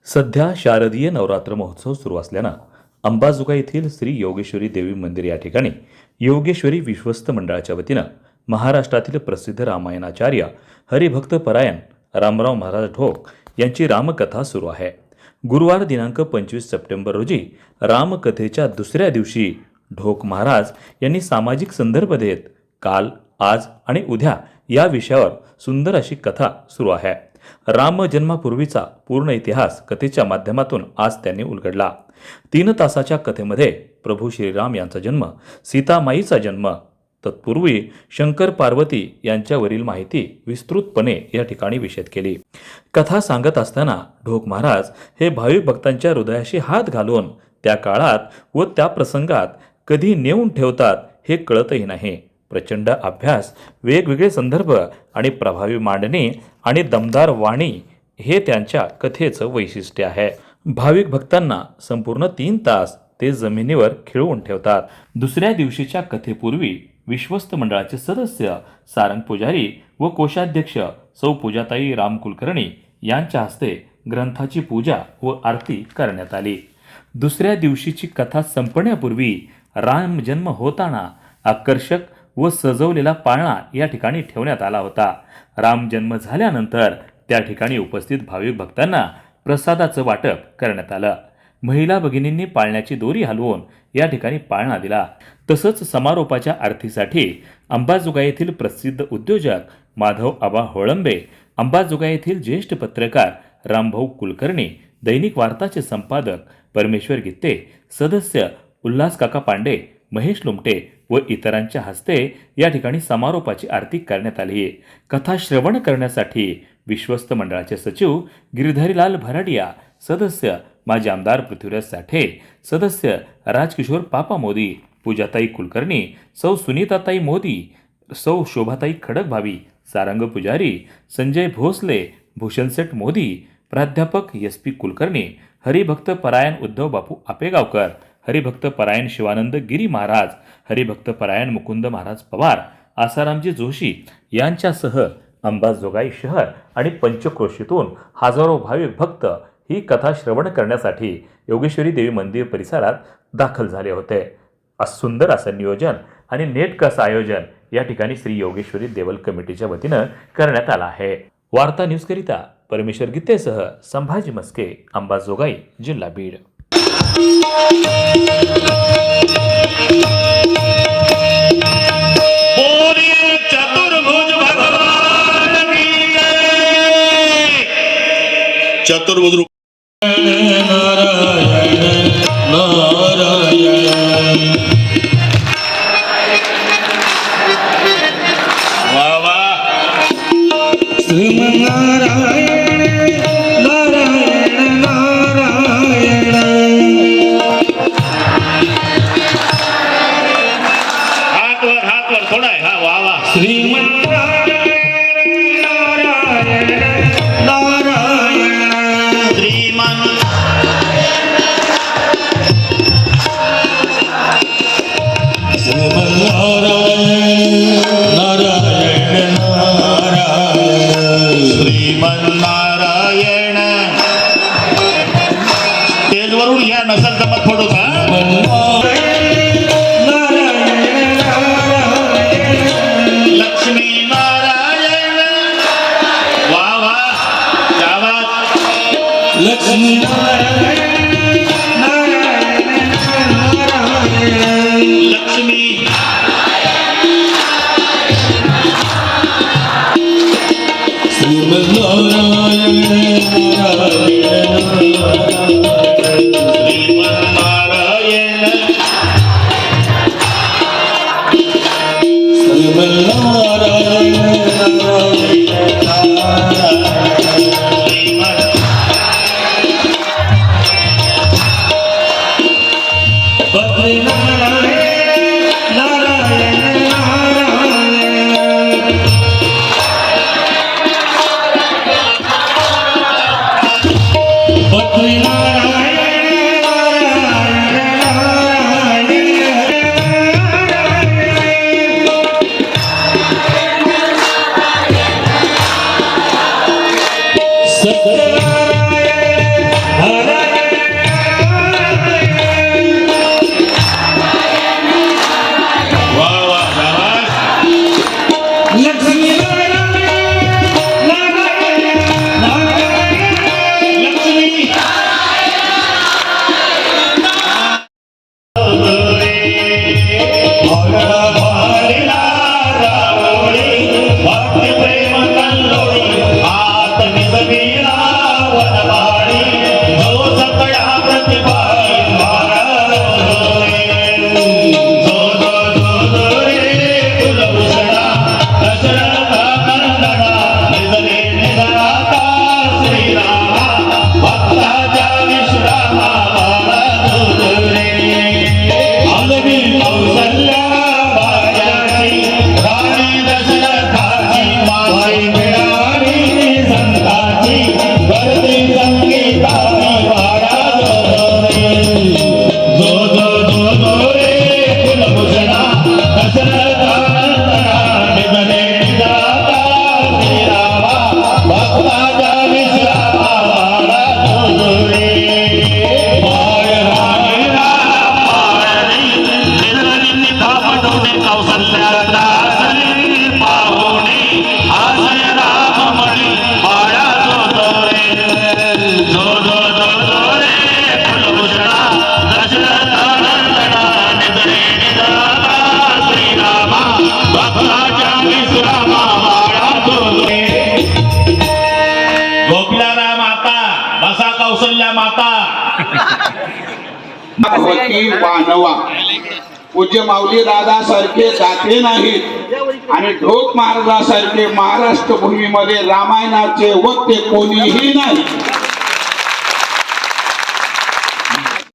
सध्या शारदीय नवरात्र महोत्सव सुरू असल्यानं अंबाजोगाई येथील श्री योगेश्वरी देवी मंदिर या ठिकाणी योगेश्वरी विश्वस्त मंडळाच्या वतीनं महाराष्ट्रातील प्रसिद्ध रामायणाचार्य हरिभक्त परायण रामराव महाराज ढोक यांची रामकथा सुरू आहे. गुरुवार दिनांक 25 सप्टेंबर रोजी रामकथेच्या दुसऱ्या दिवशी ढोक महाराज यांनी सामाजिक संदर्भ देत काल, आज आणि उद्या या विषयावर सुंदर अशी कथा सुरू आहे. राम जन्मापूर्वीचा पूर्ण इतिहास कथेच्या माध्यमातून आज त्यांनी उलगडला. 3 तासाच्या कथेमध्ये प्रभू श्रीराम यांचा जन्म, सीतामाईचा जन्म, तत्पूर्वी शंकर पार्वती यांच्यावरील माहिती विस्तृतपणे या ठिकाणी विशद केली. कथा सांगत असताना ढोक महाराज हे भाविक भक्तांच्या हृदयाशी हात घालून त्या काळात व त्या प्रसंगात कधी नेऊन ठेवतात हे कळतही नाही. प्रचंड अभ्यास, वेगवेगळे संदर्भ आणि प्रभावी मांडणी आणि दमदार वाणी हे त्यांच्या कथेचं वैशिष्ट्य आहे. भाविक भक्तांना संपूर्ण 3 तास ते जमिनीवर खिळवून ठेवतात. दुसऱ्या दिवशीच्या कथेपूर्वी विश्वस्त मंडळाचे सदस्य सारंग पुजारी व कोषाध्यक्ष सौ पूजाताई राम कुलकर्णी यांच्या हस्ते ग्रंथाची पूजा व आरती करण्यात आली. दुसऱ्या दिवशीची कथा संपण्यापूर्वी राम जन्म होताना आकर्षक व सजवलेला पाळणा या ठिकाणी ठेवण्यात आला होता. राम जन्म झाल्यानंतर त्या ठिकाणी उपस्थित भाविक भक्तांना प्रसादाचं वाटप करण्यात आलं. महिला भगिनींनी पाळण्याची दोरी हलवून या ठिकाणी पाळणा दिला. तसंच समारोपाच्या आरतीसाठी अंबाजोगाई येथील प्रसिद्ध उद्योजक माधव आबा होळंबे, अंबाजोगाई येथील ज्येष्ठ पत्रकार रामभाऊ कुलकर्णी, दैनिक वार्ताचे संपादक परमेश्वर गित्ते, सदस्य उल्हास काका पांडे, महेश लोमटे व इतरांच्या हस्ते या ठिकाणी समारोपाची आरती करण्यात आली. कथा श्रवण करण्यासाठी विश्वस्त मंडळाचे सचिव गिरधारीलाल भराडिया, सदस्य माजी आमदार पृथ्वीराज साठे, सदस्य राजकिशोर पापा मोदी, पूजाताई कुलकर्णी, सौ सुनीताताई मोदी, सौ शोभाताई खडकभावी, सारंग पुजारी, संजय भोसले, भूषणसेठ मोदी, प्राध्यापक SP कुलकर्णी, हरिभक्त परायण उद्धव बापू आपेगावकर, हरिभक्त परायण शिवानंद गिरी महाराज, हरिभक्त परायण मुकुंद महाराज पवार, आसारामजी जोशी यांच्यासह अंबाजोगाई शहर आणि पंचक्रोशीतून हजारो भाविक भक्त ही कथा श्रवण करण्यासाठी योगेश्वरी देवी मंदिर परिसरात दाखल झाले होते. सुंदर असं नियोजन आणि नेटकं असं आयोजन या ठिकाणी श्री योगेश्वरी देवल कमिटीच्या वतीनं करण्यात आलं आहे. वार्ता न्यूजकरिता परमेश्वर गित्तेसह संभाजी मस्के, अंबाजोगाई, जिल्हा बीड. चतुर्भुज नारायण नारायण वा वा श्रीमन्नारायण नारायण नारायण हात वर थोडा आहे. हा वा वा श्रीमन्नारायण तेजवरून या नसल जमत फोटो का लक्ष्मी नारायण वा वा गावात लक्ष्मी लक्ष्मी कौशल्या माता. भगवती वानवा पूज्य माऊली दादा सारखे दाते नाहीत आणि ढोक महाराजासारखे महाराष्ट्र भूमीमध्ये रामायणाचे वक्ते कोणीही नाही.